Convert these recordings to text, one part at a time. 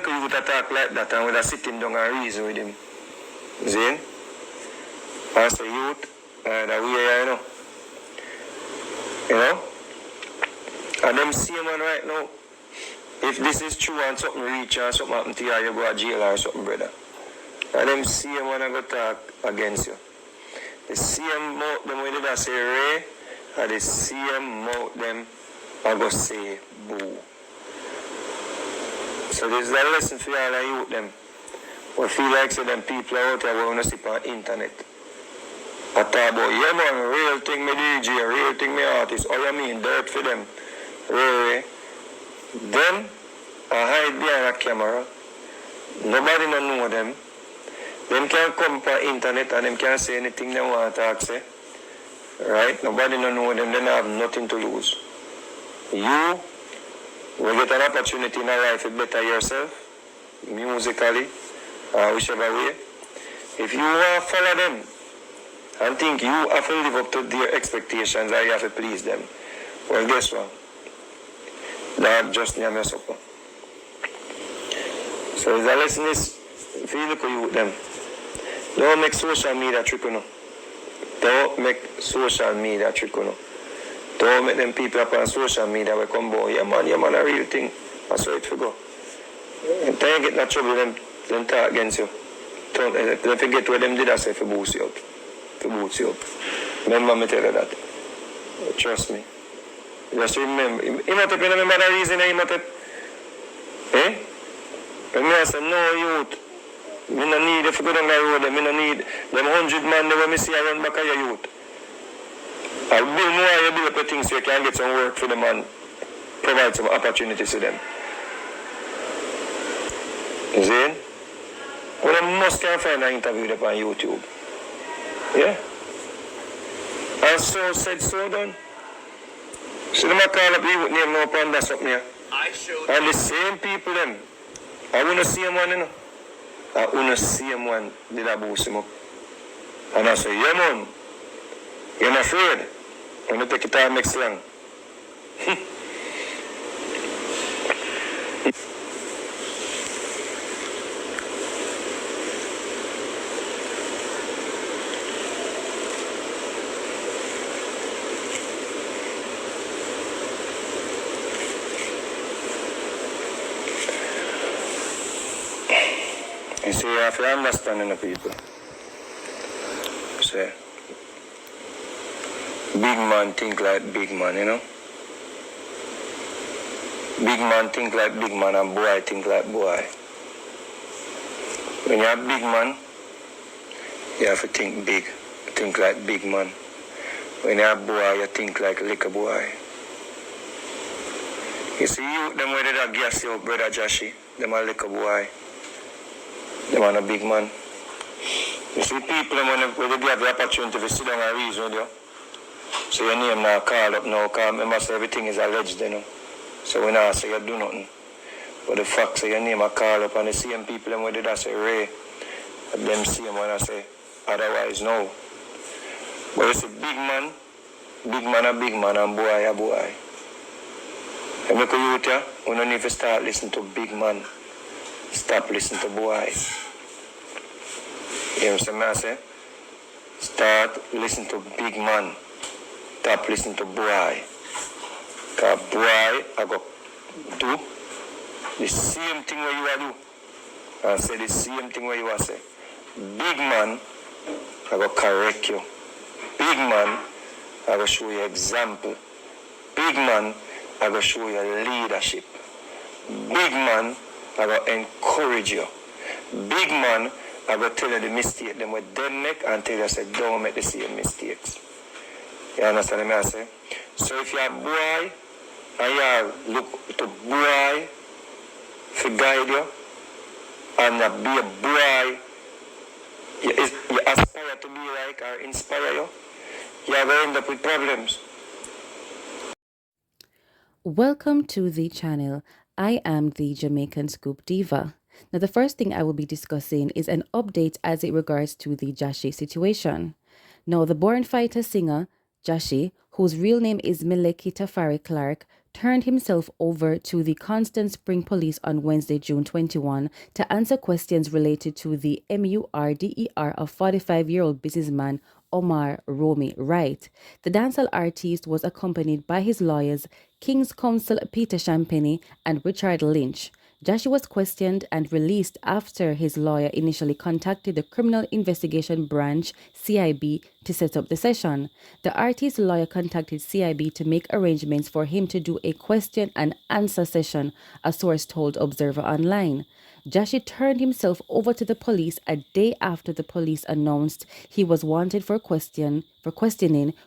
little youth attack like that and we'd sit him down and reason with him. See? As a youth, that we are, you know. You know? And them same man right now, if this is true and something reach or something happen to you, you go to jail or something, brother. And them same man are going to talk against you. The same mouth them when they say Ray, and the same mouth them are going to say boo. So this is a lesson for all the youth them. We feel like so them people out there want to sit on the internet. I talk about, yeah man, real thing me DJ, real thing me artist, all you mean, dirt for them. Really. Them are hide behind a camera. Nobody don't know them. Them can come on the internet and them can say anything they want to say. Right? Nobody don't know them, they don't have nothing to lose. You will get an opportunity in life to better yourself, musically, or whichever way. If you want to follow them and think you have to live up to their expectations or you have to please them, well, guess what? That just near mess up. So the lesson is, if you look at you with them, don't make social media trick you know. Don't make social media trick you know. Don't make them people up on social media will come by, yeah man, a real thing. That's how it will go. And then you get in trouble, them talk against you. Don't forget what them did, I say, for boost you up. For boost you up. Remember me tell you that. Trust me. Just remember. You might remember the reason you might eh? When I say no youth, I don't need if you go down the road, I don't need them 100 man that when I see around back of your youth. I'll build more, you build up your things so you can get some work for them and provide some opportunities to them. You see? Well, I must can find an interview up on YouTube. Yeah? And so said, so done. So them call up you with name no panda something here. And the same people them. I wanna see him one, you know. I wanna see him one did I boost him up. And I say, yeah man, you're not afraid. When you take it time next long. You see, you have to understand the people. Say, big man think like big man, you know? Big man think like big man and boy think like boy. When you're a big man, you have to think big. Think like big man. When you're a boy, you think like little boy. You see, you, them where they gas you, brother Jashii, them a little boy. Them are a big man. You see people when they have the opportunity to sit down and reason with you. So your name now called up now, because remember say everything is alleged, you know. So when I say you do nothing. But the fact say your name are called up and the same people when they say Ray, and them same when I say otherwise no. But you see a big man and boy a boy. And make a youth here, we don't need to start listening to big man. Stop listening to boy. You know what I'm saying? Start listening to big man. Stop listening to boy. Because boy, I go do the same thing what you are do. And say the same thing what you are say. Big man, I go correct you. Big man, I go show you example. Big man, I go show you leadership. Big man, I go encourage you. Big man, I go tell you the mistake them what them make and tell you say don't make the same mistakes. You understand what I say? So if you're a boy and you look to boy to guide you and be a boy you aspire to be like or inspire you, you're going to end up with problems. Welcome to the channel. I am the Jamaican Scoop Diva. Now, the first thing I will be discussing is an update as it regards to the Jashii situation. Now, the born fighter singer, Jashii, whose real name is Meleki Tafari Clark, turned himself over to the Constant Spring Police on Wednesday, June 21, to answer questions related to the MURDER of 45-year-old businessman Omar Romy Wright. The dancehall artist was accompanied by his lawyers, King's Counsel Peter Champagny and Richard Lynch. Jashii was questioned and released after his lawyer initially contacted the Criminal Investigation Branch, CIB, to set up the session. The artist's lawyer contacted CIB to make arrangements for him to do a question and answer session, a source told Observer Online. Jashii turned himself over to the police a day after the police announced he was wanted for questioning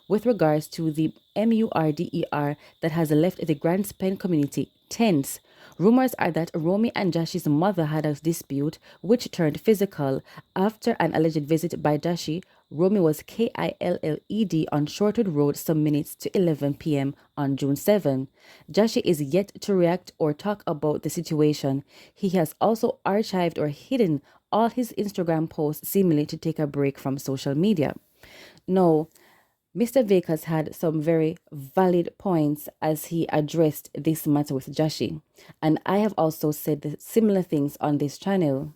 with regards to the MURDER that has left the Grand Spend community tense. Rumors are that Romy and Jashi's mother had a dispute, which turned physical. After an alleged visit by Jashii, Romy was KILLED on Shortwood Road some minutes to 11 p.m. on June 7. Jashii is yet to react or talk about the situation. He has also archived or hidden all his Instagram posts, seemingly to take a break from social media. Now, Mr. Vegas had some very valid points as he addressed this matter with Jashii, and I have also said similar things on this channel.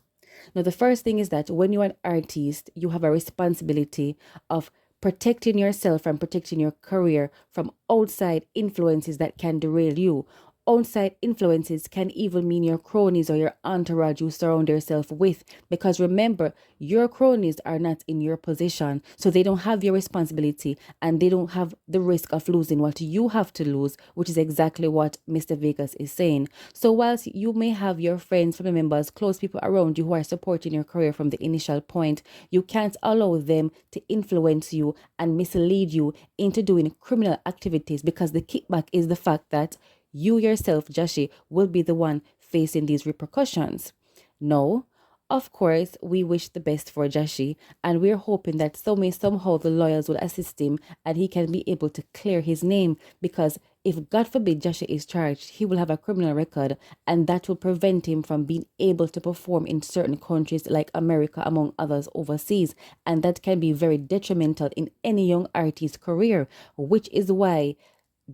Now, the first thing is that when you're an artist, you have a responsibility of protecting yourself and protecting your career from outside influences that can derail you. Outside influences can even mean your cronies or your entourage you surround yourself with, because remember, your cronies are not in your position, so they don't have your responsibility and they don't have the risk of losing what you have to lose, which is exactly what Mr. Vegas is saying. So whilst you may have your friends, family members, close people around you who are supporting your career from the initial point, you can't allow them to influence you and mislead you into doing criminal activities, because the kickback is the fact that you yourself, Jashii, will be the one facing these repercussions. No, of course, we wish the best for Jashii, and we're hoping that somehow the lawyers will assist him and he can be able to clear his name, because if, God forbid, Jashii is charged, he will have a criminal record, and that will prevent him from being able to perform in certain countries like America, among others overseas, and that can be very detrimental in any young artist's career, which is why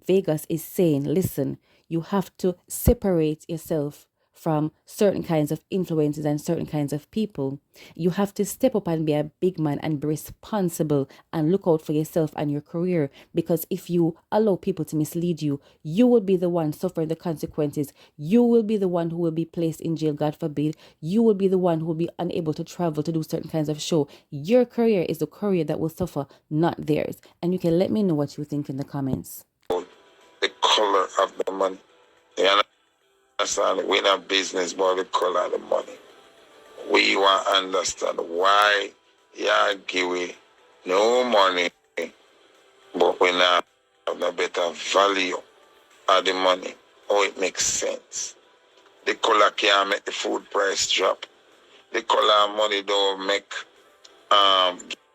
Vegas is saying, listen, you have to separate yourself from certain kinds of influences and certain kinds of people. You have to step up and be a big man and be responsible and look out for yourself and your career, because if you allow people to mislead you, you will be the one suffering the consequences. You will be the one who will be placed in jail, God forbid. You will be the one who will be unable to travel to do certain kinds of show. Your career is the career that will suffer, not theirs. And you can let me know what you think in the comments. The color of the money. You understand? We're not business by the color of the money. We want to understand why you give no money, but we not have no better value of the money. How it makes sense. The color can't make the food price drop. The color of money don't make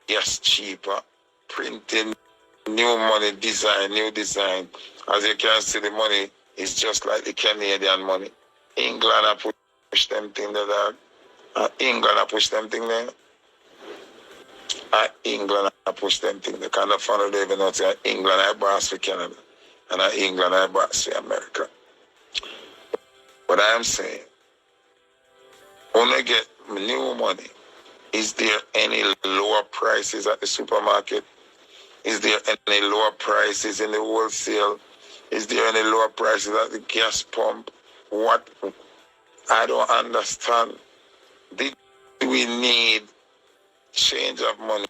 gas cheaper. Printing new money, new design. As you can see, the money is just like the Canadian money. England I push them thing there. England I push them thing there. England I push them thing. They kind of follow them even know say England I boss for Canada. And England I boss for America. What I am saying, when I get new money, is there any lower prices at the supermarket? Is there any lower prices in the wholesale? Is there any lower prices at the gas pump? What? I don't understand. Did we need change of money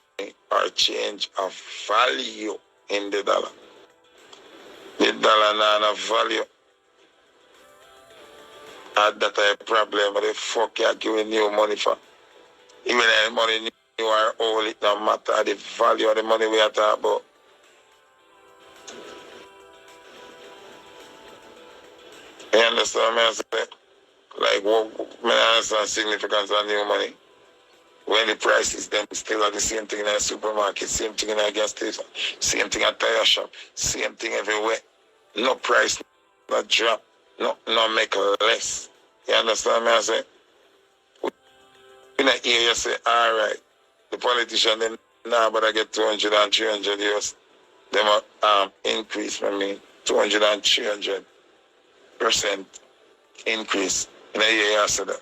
or change of value in the dollar? The dollar not have value. That a problem. What the fuck you giving new money for? Even the money new or old, it don't matter the value of the money we are talking about. You understand what I'm saying? Like, what I understand significance of new money. When the prices them still are the same thing in the supermarket, same thing in the gas station, same thing at tire shop, same thing everywhere. No price, no drop, no make less. You understand what I'm saying? In the ear you say, all right, the politician then now but I get 200 and 300 years. Them increase from me 200 and 300. increase in a year after that.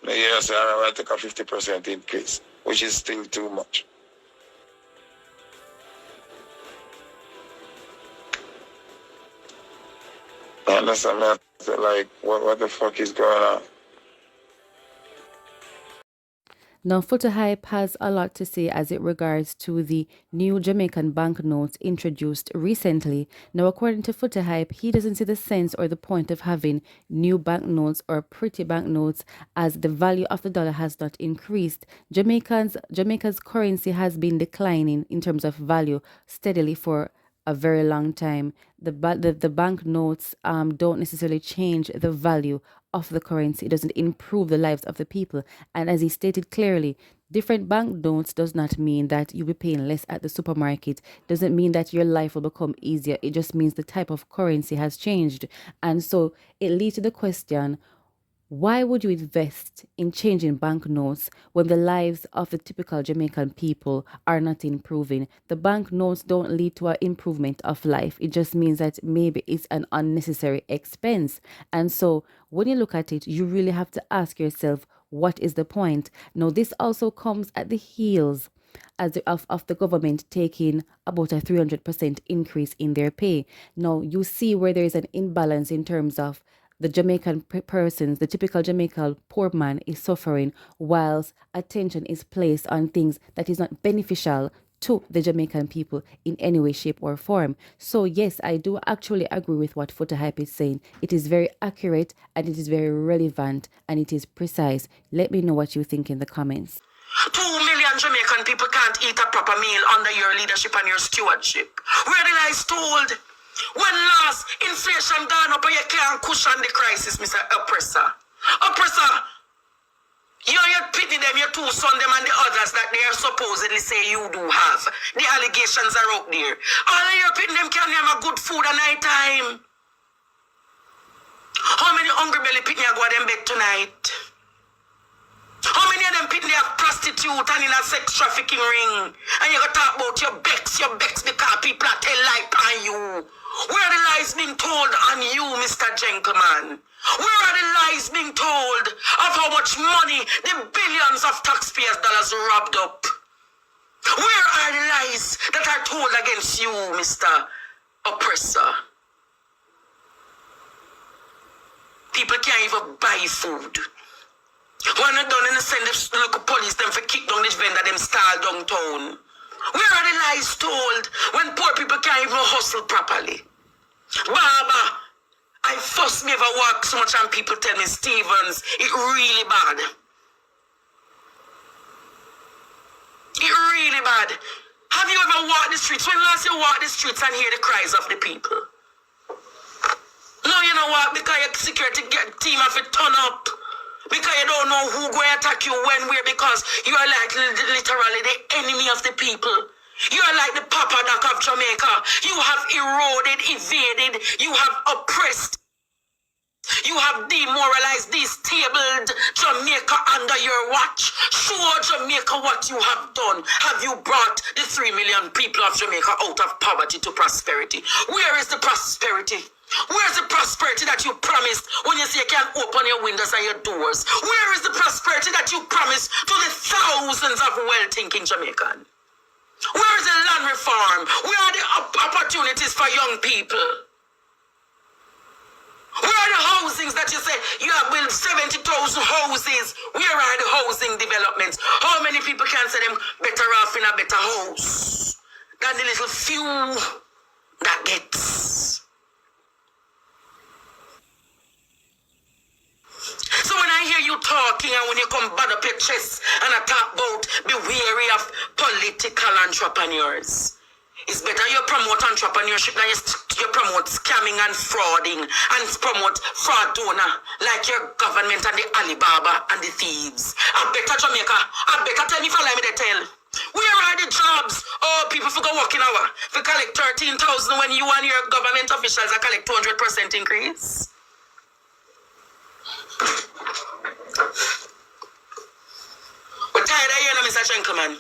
In a year after, I take a 50% increase, which is still too much. I understand that, like, what the fuck is going on? Now, Foota Hype has a lot to say as it regards to the new Jamaican banknotes introduced recently. Now, according to Foota Hype, he doesn't see the sense or the point of having new banknotes or pretty banknotes as the value of the dollar has not increased. Jamaica's currency has been declining in terms of value steadily for a very long time. The banknotes don't necessarily change the value of the currency. It doesn't improve the lives of the people. And as he stated clearly, different banknotes does not mean that you'll be paying less at the supermarket. Doesn't mean that your life will become easier. It just means the type of currency has changed. And so it leads to the question, why would you invest in changing banknotes when the lives of the typical Jamaican people are not improving? The banknotes don't lead to an improvement of life. It just means that maybe it's an unnecessary expense. And so when you look at it, you really have to ask yourself, what is the point? Now, this also comes at the heels of the government taking about a 300% increase in their pay. Now, you see where there is an imbalance in terms of the Jamaican persons, the typical Jamaican poor man is suffering whilst attention is placed on things that is not beneficial to the Jamaican people in any way, shape or form. So yes, I do actually agree with what Foota Hype is saying. It is very accurate and it is very relevant and it is precise. Let me know what you think in the comments. 2 million Jamaican people can't eat a proper meal under your leadership and your stewardship. Where the lies told? When last inflation gone up and you can't cushion the crisis, Mr. Oppressor. Oppressor, you're pitting them, your two sons, them and the others that they are supposedly say you do have. The allegations are out there. All of your pitting them can have a good food at night time. How many hungry belly pitting you go to them bed tonight? How many of them pitting they have prostitute and in a sex trafficking ring? And you gonna talk about your becks because people are tell lie on you. Where are the lies being told on you, Mr. Gentleman? Where are the lies being told of how much money the billions of taxpayers' dollars robbed up? Where are the lies that are told against you, Mr. Oppressor? People can't even buy food. When they're done, and send the local police them for kick down this vendor, them stall downtown. Where are the lies told when poor people can't even hustle properly? Baba, I first never walk so much and people tell me, Stevens, it really bad. It really bad. Have you ever walked the streets? When last you walk the streets and hear the cries of the people? No, you know what? Because your security team have to turn up. Because you don't know who going to attack you when, where, because you are like literally the enemy of the people. You are like the Papa Doc of Jamaica. You have eroded, evaded, you have oppressed, you have demoralized, destabled Jamaica under your watch. Show Jamaica what you have done. Have you brought the 3 million people of Jamaica out of poverty to prosperity? Where is the prosperity? Where's the prosperity that you promised when you say you can't open your windows and your doors? Where is the prosperity that you promised to the thousands of well-thinking Jamaicans? Where is the land reform? Where are the opportunities for young people? Where are the housings that you say you have built 70,000 houses? Where are the housing developments? How many people can say them better off in a better house than the little few that gets? So when I hear you talking and when you come bad up your chest and I talk about be wary of political entrepreneurs, it's better you promote entrepreneurship than you promote scamming and frauding and promote fraud donor like your government and the Alibaba and the thieves. I better Jamaica, I better tell me if I like me to tell. Where are the jobs? Oh, people for go working hour. For collect 13,000 when you and your government officials are collect 200% increase. We're tired of you now, Mr. Gentleman.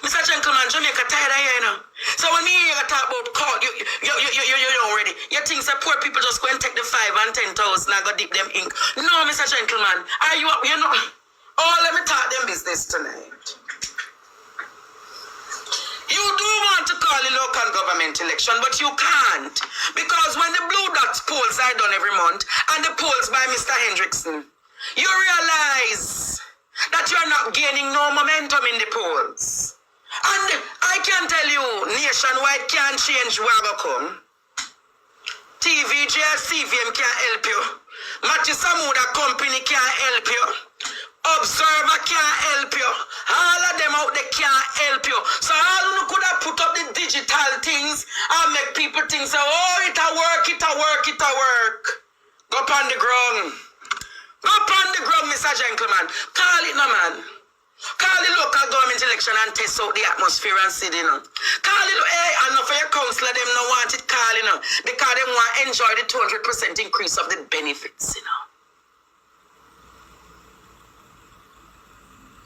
Mr. Gentleman, Jamaica tired of you now. So So when me hear you talk about court, you already. You think that poor people just go and take the 5 and 10,000 and go dip them ink. No, Mr. Gentleman. Are you know? Oh, let me talk them business tonight. You do want to call the local government election, but you can't. Because when the Blue Dots polls are done every month, and the polls by Mr. Hendrickson, you realize that you're not gaining no momentum in the polls. And I can tell you, nationwide can't change where I come. TVJ, CVM can't help you. Matthew Samuda Company can't help you. Observer can't help you. All of them out there can't help you. So all who could have put up the digital things and make people think, so, oh, it'll work. Go upon the ground. Go upon the ground, Mr. Gentleman. Call it no, man. Call the local government election and test out the atmosphere and see, you know. Call it, hey, and not for your councillor, them no want it call, you know. Because them want to enjoy the 200% increase of the benefits, you know.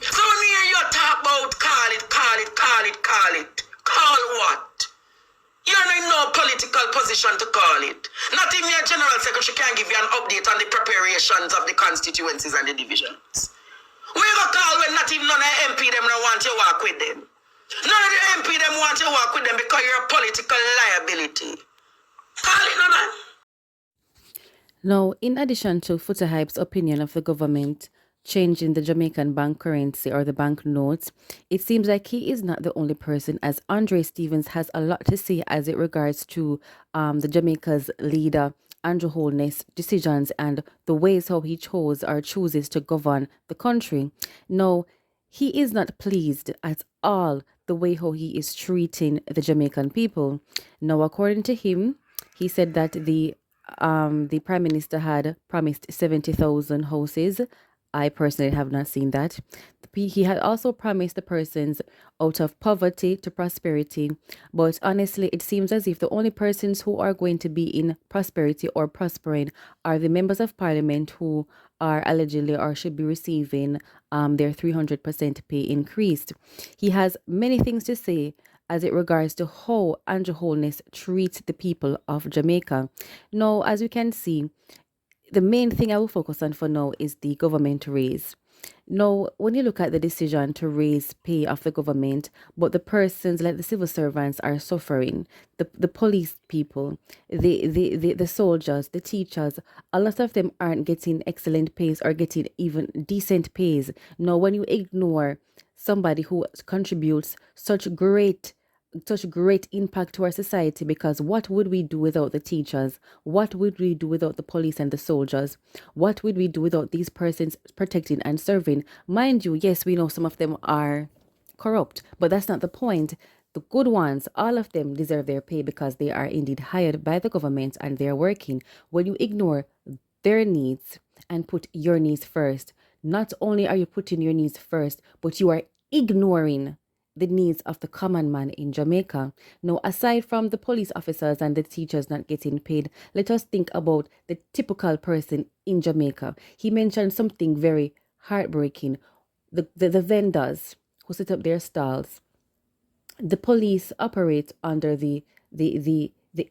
So when we hear you talk about call it. Call what? You're in no political position to call it. Not even your general secretary can give you an update on the preparations of the constituencies and the divisions. We go call when not even none of the MP them don't want you to work with them. None of the MP them want you to work with them because you're a political liability. Call it, no, man. Now, in addition to Foota Hype's opinion of the government changing the Jamaican bank currency or the bank notes, it seems like he is not the only person, as Andre Stevens has a lot to say as it regards to the Jamaica's leader, Andrew Holness, decisions and the ways how he chose or chooses to govern the country. Now, he is not pleased at all the way how he is treating the Jamaican people. Now, according to him, he said that the Prime Minister had promised 70,000 houses. I personally have not seen that. He had also promised the persons out of poverty to prosperity. But honestly, it seems as if the only persons who are going to be in prosperity or prospering are the members of parliament who are allegedly or should be receiving their 300% pay increased. He has many things to say as it regards to how Andrew Holness treats the people of Jamaica. Now, as you can see, the main thing I will focus on for now is the government raise. Now, when you look at the decision to raise pay of the government, but the persons like the civil servants are suffering, the police people, the soldiers, the teachers, a lot of them aren't getting excellent pays or getting even decent pays. Now, when you ignore somebody who contributes such great impact to our society, because what would we do without the teachers? What would we do without the police and the soldiers? What would we do without these persons protecting and serving? Mind you, yes, we know some of them are corrupt, but that's not the point. The good ones, all of them deserve their pay because they are indeed hired by the government and they're working. When you ignore their needs and put your needs first, not only are you putting your needs first, but you are ignoring the needs of the common man in Jamaica. Now, aside from the police officers and the teachers not getting paid, let us think about the typical person in Jamaica. He mentioned something very heartbreaking. The vendors who set up their stalls. The police operate under the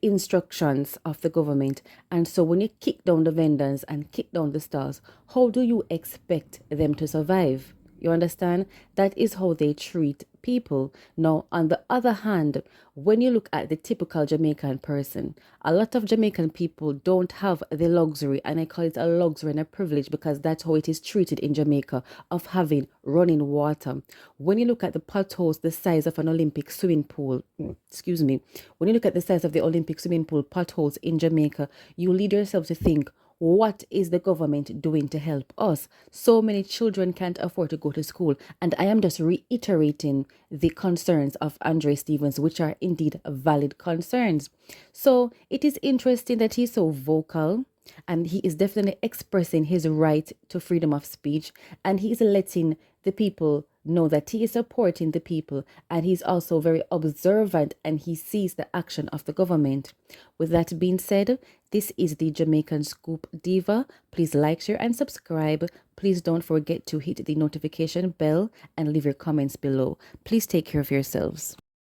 instructions of the government. And so when you kick down the vendors and kick down the stalls, how do you expect them to survive? You understand? That is how they treat people. Now, on the other hand, when you look at the typical Jamaican person, a lot of Jamaican people don't have the luxury, and I call it a luxury and a privilege because that's how it is treated in Jamaica, of having running water. When you look at the potholes the size of an Olympic swimming pool, when you look at the size of the Olympic swimming pool potholes in Jamaica, you lead yourself to think, what is the government doing to help us? So many children can't afford to go to school. And I am just reiterating the concerns of Andre Stevens, which are indeed valid concerns. So it is interesting that he's so vocal, and he is definitely expressing his right to freedom of speech, and he is letting the people know that he is supporting the people, and he's also very observant and he sees the action of the government. With that being said, this is the Jamaican Scoop Diva. Please like, share, and subscribe. Please don't forget to hit the notification bell and leave your comments below. Please take care of yourselves.